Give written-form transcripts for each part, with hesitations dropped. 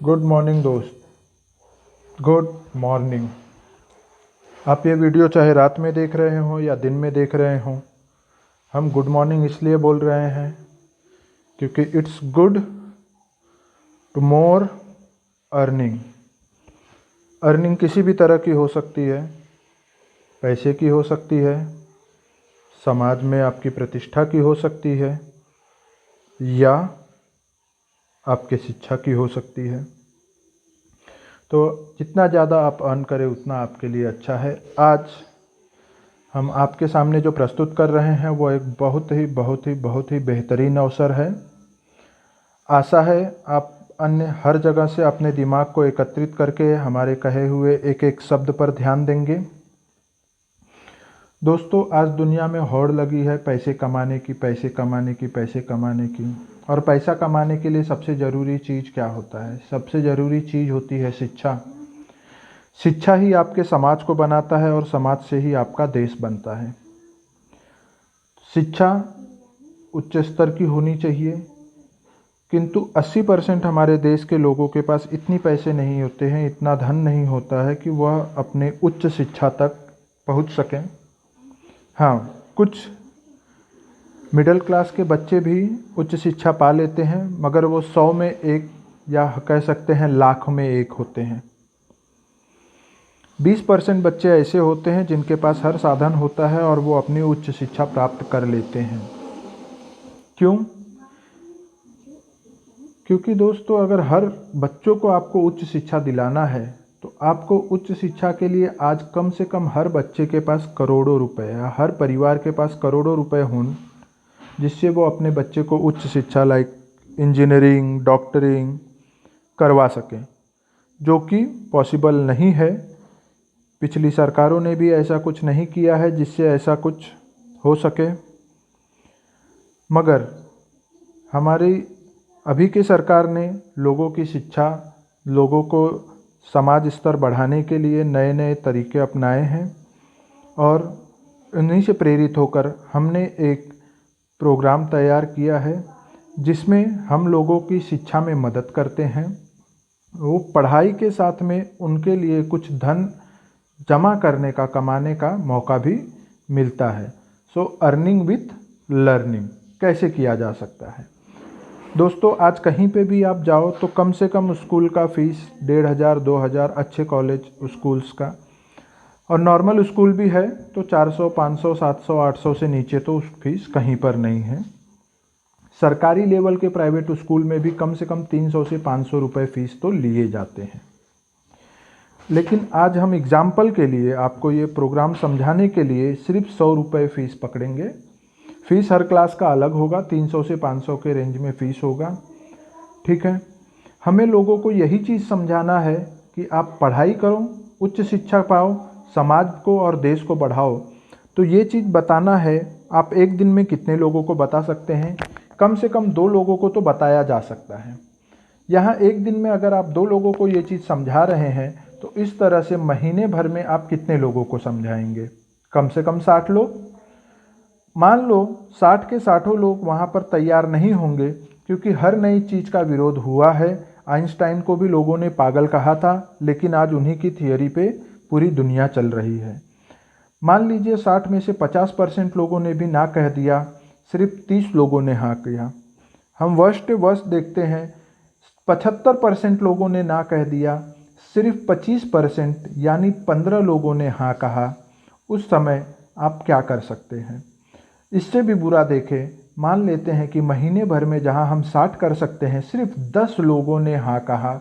Good morning दोस्त। Good morning. आप ये वीडियो चाहे रात में देख रहे हो या दिन में देख रहे हो, हम गुड मॉर्निंग इसलिए बोल रहे हैं क्योंकि it's good to more earning. Earning किसी भी तरह की हो सकती है, पैसे की हो सकती है, समाज में आपकी प्रतिष्ठा की हो सकती है या आपके शिक्षा की हो सकती है। तो जितना ज़्यादा आप अर्न करें उतना आपके लिए अच्छा है। आज हम आपके सामने जो प्रस्तुत कर रहे हैं वो एक बहुत ही बेहतरीन अवसर है। आशा है आप अन्य हर जगह से अपने दिमाग को एकत्रित करके हमारे कहे हुए एक एक शब्द पर ध्यान देंगे। दोस्तों, आज दुनिया में होड़ लगी है पैसे कमाने की, पैसे कमाने की, पैसे कमाने की। और पैसा कमाने के लिए सबसे ज़रूरी चीज़ क्या होता है? सबसे ज़रूरी चीज़ होती है शिक्षा। शिक्षा ही आपके समाज को बनाता है और समाज से ही आपका देश बनता है। शिक्षा उच्च स्तर की होनी चाहिए, किंतु 80% हमारे देश के लोगों के पास इतनी पैसे नहीं होते हैं, इतना धन नहीं होता है कि वह अपने उच्च शिक्षा तक पहुंच सकें। हाँ, कुछ मिडिल क्लास के बच्चे भी उच्च शिक्षा पा लेते हैं, मगर वो 100 में एक या कह सकते हैं लाख में एक होते हैं। 20% बच्चे ऐसे होते हैं जिनके पास हर साधन होता है और वो अपनी उच्च शिक्षा प्राप्त कर लेते हैं। क्यों? क्योंकि दोस्तों, अगर हर बच्चों को आपको उच्च शिक्षा दिलाना है तो आपको उच्च शिक्षा के लिए आज कम से कम हर बच्चे के पास करोड़ों रुपए या हर परिवार के पास करोड़ों रुपए हों, जिससे वो अपने बच्चे को उच्च शिक्षा लाइक इंजीनियरिंग, डॉक्टरिंग करवा सकें, जो कि पॉसिबल नहीं है। पिछली सरकारों ने भी ऐसा कुछ नहीं किया है जिससे ऐसा कुछ हो सके। मगर हमारी अभी की सरकार ने लोगों की शिक्षा, लोगों को समाज स्तर बढ़ाने के लिए नए नए तरीके अपनाए हैं और उन्हीं से प्रेरित होकर हमने एक प्रोग्राम तैयार किया है जिसमें हम लोगों की शिक्षा में मदद करते हैं। वो पढ़ाई के साथ में उनके लिए कुछ धन जमा करने का, कमाने का मौका भी मिलता है। सो अर्निंग विथ लर्निंग कैसे किया जा सकता है? दोस्तों, आज कहीं पे भी आप जाओ तो कम से कम स्कूल का फ़ीस 1500 2000, अच्छे कॉलेज स्कूल्स का, और नॉर्मल स्कूल भी है तो 400 500 700 800 से नीचे तो फीस कहीं पर नहीं है। सरकारी लेवल के प्राइवेट स्कूल में भी कम से कम 300 से 500 रुपये फ़ीस तो लिए जाते हैं। लेकिन आज हम एग्जाम्पल के लिए आपको ये प्रोग्राम समझाने के लिए सिर्फ 100 रुपये फ़ीस पकड़ेंगे। फ़ीस हर क्लास का अलग होगा, 300 से 500 के रेंज में फ़ीस होगा। ठीक है, हमें लोगों को यही चीज़ समझाना है कि आप पढ़ाई करो, उच्च शिक्षा पाओ, समाज को और देश को बढ़ाओ। तो ये चीज़ बताना है। आप एक दिन में कितने लोगों को बता सकते हैं? कम से कम 2 लोगों को तो बताया जा सकता है। यहाँ एक दिन में अगर आप 2 लोगों को ये चीज़ समझा रहे हैं तो इस तरह से महीने भर में आप कितने लोगों को समझाएंगे? कम से कम 60 लोग। मान लो 60 के 60 लोग वहाँ पर तैयार नहीं होंगे, क्योंकि हर नई चीज़ का विरोध हुआ है। आइंस्टाइन को भी लोगों ने पागल कहा था, लेकिन आज उन्हीं की थियरी पे पूरी दुनिया चल रही है। मान लीजिए 60 में से 50% लोगों ने भी ना कह दिया, सिर्फ 30 लोगों ने हाँ किया। हम वर्स्ट देखते हैं, 75% लोगों ने ना कह दिया, सिर्फ 25% यानी 15 लोगों ने हाँ कहा। उस समय आप क्या कर सकते हैं? इससे भी बुरा देखें, मान लेते हैं कि महीने भर में जहां हम 60 कर सकते हैं, सिर्फ 10 लोगों ने हाँ कहा,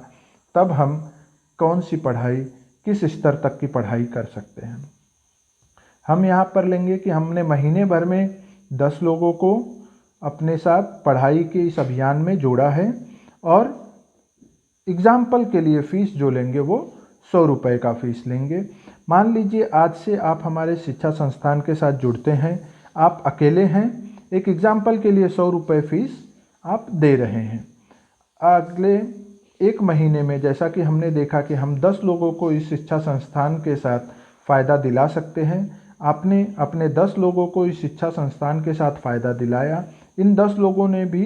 तब हम कौन सी पढ़ाई, किस स्तर तक की पढ़ाई कर सकते हैं? हम यहाँ पर लेंगे कि हमने महीने भर में 10 लोगों को अपने साथ पढ़ाई के इस अभियान में जोड़ा है और एग्जाम्पल के लिए फ़ीस जो लेंगे वो 100 रुपये का फ़ीस लेंगे। मान लीजिए आज से आप हमारे शिक्षा संस्थान के साथ जुड़ते हैं, आप अकेले हैं, एक एग्जाम्पल के लिए 100 रुपये फ़ीस आप दे रहे हैं। अगले एक महीने में जैसा कि हमने देखा कि हम 10 लोगों को इस शिक्षा संस्थान के साथ फ़ायदा दिला सकते हैं। आपने अपने 10 लोगों को इस शिक्षा संस्थान के साथ फ़ायदा दिलाया। इन 10 लोगों ने भी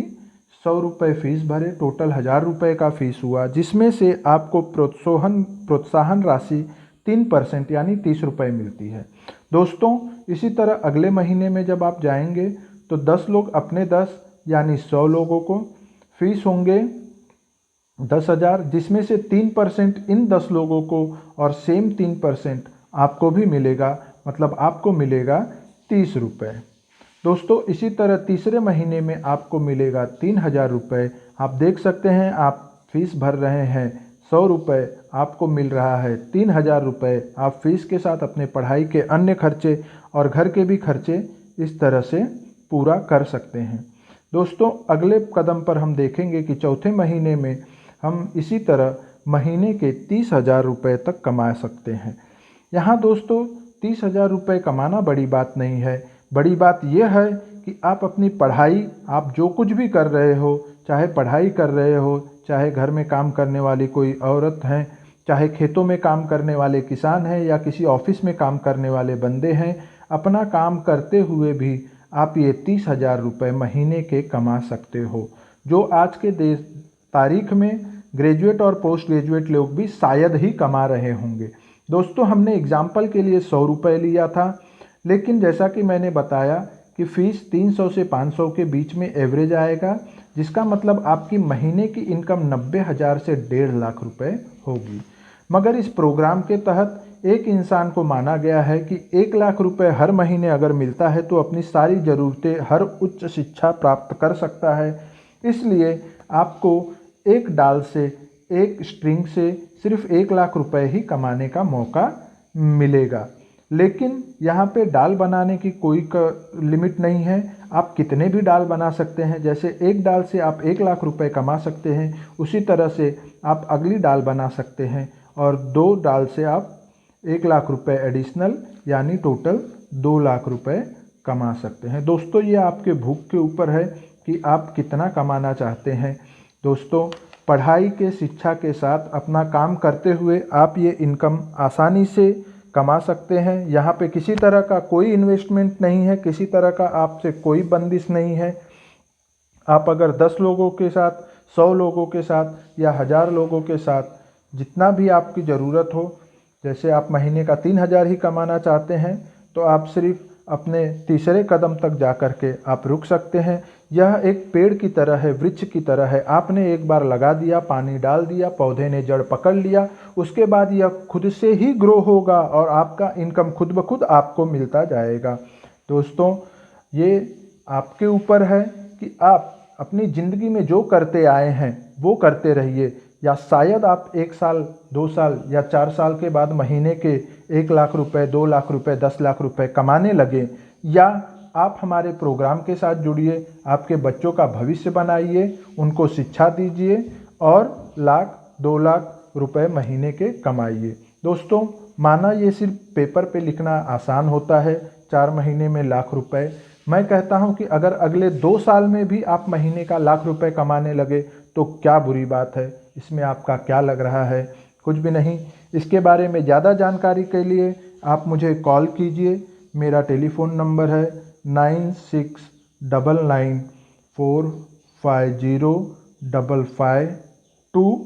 100 रुपये फ़ीस भरे, टोटल 1000 रुपये का फ़ीस हुआ, जिसमें से आपको प्रोत्साहन राशि 3% यानी 30 रुपये मिलती है। दोस्तों इसी तरह अगले महीने में जब आप जाएंगे तो 10 लोग अपने 10 यानी 100 लोगों को फ़ीस होंगे 10,000, जिसमें से 3% इन 10 लोगों को और सेम 3% आपको भी मिलेगा, मतलब आपको मिलेगा 30 रुपये। दोस्तों इसी तरह तीसरे महीने में आपको मिलेगा 3,000 रुपये। आप देख सकते हैं आप फीस भर रहे हैं 100 रुपये, आपको मिल रहा है 3,000 रुपये। आप फीस के साथ अपने पढ़ाई के अन्य खर्चे और घर के भी खर्चे इस तरह से पूरा कर सकते हैं। दोस्तों अगले कदम पर हम देखेंगे कि चौथे महीने में हम इसी तरह महीने के 30,000 रुपये तक कमा सकते हैं। यहाँ दोस्तों 30,000 रुपये कमाना बड़ी बात नहीं है, बड़ी बात यह है कि आप अपनी पढ़ाई, आप जो कुछ भी कर रहे हो, चाहे पढ़ाई कर रहे हो, चाहे घर में काम करने वाली कोई औरत हैं, चाहे खेतों में काम करने वाले किसान हैं या किसी ऑफिस में काम करने वाले बंदे हैं, अपना काम करते हुए भी आप ये 30,000 रुपये महीने के कमा सकते हो, जो आज के तारीख में ग्रेजुएट और पोस्ट ग्रेजुएट लोग भी शायद ही कमा रहे होंगे। दोस्तों हमने एग्जाम्पल के लिए 100 रुपये लिया था, लेकिन जैसा कि मैंने बताया कि फ़ीस 300 से 500 के बीच में एवरेज आएगा, जिसका मतलब आपकी महीने की इनकम 90,000 से 1.5 लाख रुपए होगी। मगर इस प्रोग्राम के तहत एक इंसान को माना गया है कि 1 लाख रुपए हर महीने अगर मिलता है तो अपनी सारी ज़रूरतें, हर उच्च शिक्षा प्राप्त कर सकता है। इसलिए आपको एक डाल से, एक स्ट्रिंग से सिर्फ 1 लाख रुपए ही कमाने का मौका मिलेगा। लेकिन यहाँ पे डाल बनाने की कोई लिमिट नहीं है, आप कितने भी डाल बना सकते हैं। जैसे एक डाल से आप 1 लाख रुपए कमा सकते हैं, उसी तरह से आप अगली डाल बना सकते हैं और 2 डाल से आप 1 लाख रुपए एडिशनल यानी टोटल 2 लाख रुपए कमा सकते हैं। दोस्तों ये आपके भूख के ऊपर है कि आप कितना कमाना चाहते हैं। दोस्तों पढ़ाई के, शिक्षा के साथ अपना काम करते हुए आप ये इनकम आसानी से कमा सकते हैं। यहाँ पे किसी तरह का कोई इन्वेस्टमेंट नहीं है, किसी तरह का आपसे कोई बंदिश नहीं है। आप अगर 10 लोगों के साथ, 100 लोगों के साथ या 1000 लोगों के साथ जितना भी आपकी ज़रूरत हो, जैसे आप महीने का 3,000 ही कमाना चाहते हैं तो आप सिर्फ अपने तीसरे कदम तक जा कर के आप रुक सकते हैं। यह एक पेड़ की तरह है, वृक्ष की तरह है। आपने एक बार लगा दिया, पानी डाल दिया, पौधे ने जड़ पकड़ लिया, उसके बाद यह खुद से ही ग्रो होगा और आपका इनकम खुद ब खुद आपको मिलता जाएगा। दोस्तों ये आपके ऊपर है कि आप अपनी ज़िंदगी में जो करते आए हैं वो करते रहिए, या शायद आप 1 साल, 2 साल या 4 साल के बाद महीने के 1 लाख रुपए, 2 लाख रुपए, 10 लाख रुपए कमाने लगे, या आप हमारे प्रोग्राम के साथ जुड़िए, आपके बच्चों का भविष्य बनाइए, उनको शिक्षा दीजिए और लाख, 2 लाख रुपए महीने के कमाइए। दोस्तों माना ये सिर्फ पेपर पे लिखना आसान होता है, 4 महीने में लाख रुपए। मैं कहता हूँ कि अगर अगले 2 साल में भी आप महीने का लाख रुपए कमाने लगे तो क्या बुरी बात है, इसमें आपका क्या लग रहा है? कुछ भी नहीं। इसके बारे में ज़्यादा जानकारी के लिए आप मुझे कॉल कीजिए। मेरा टेलीफ़ोन नंबर है 9699450552।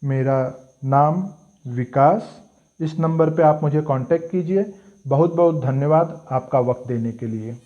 मेरा नाम विकास। इस नंबर पे आप मुझे कांटेक्ट कीजिए। बहुत बहुत धन्यवाद आपका वक्त देने के लिए।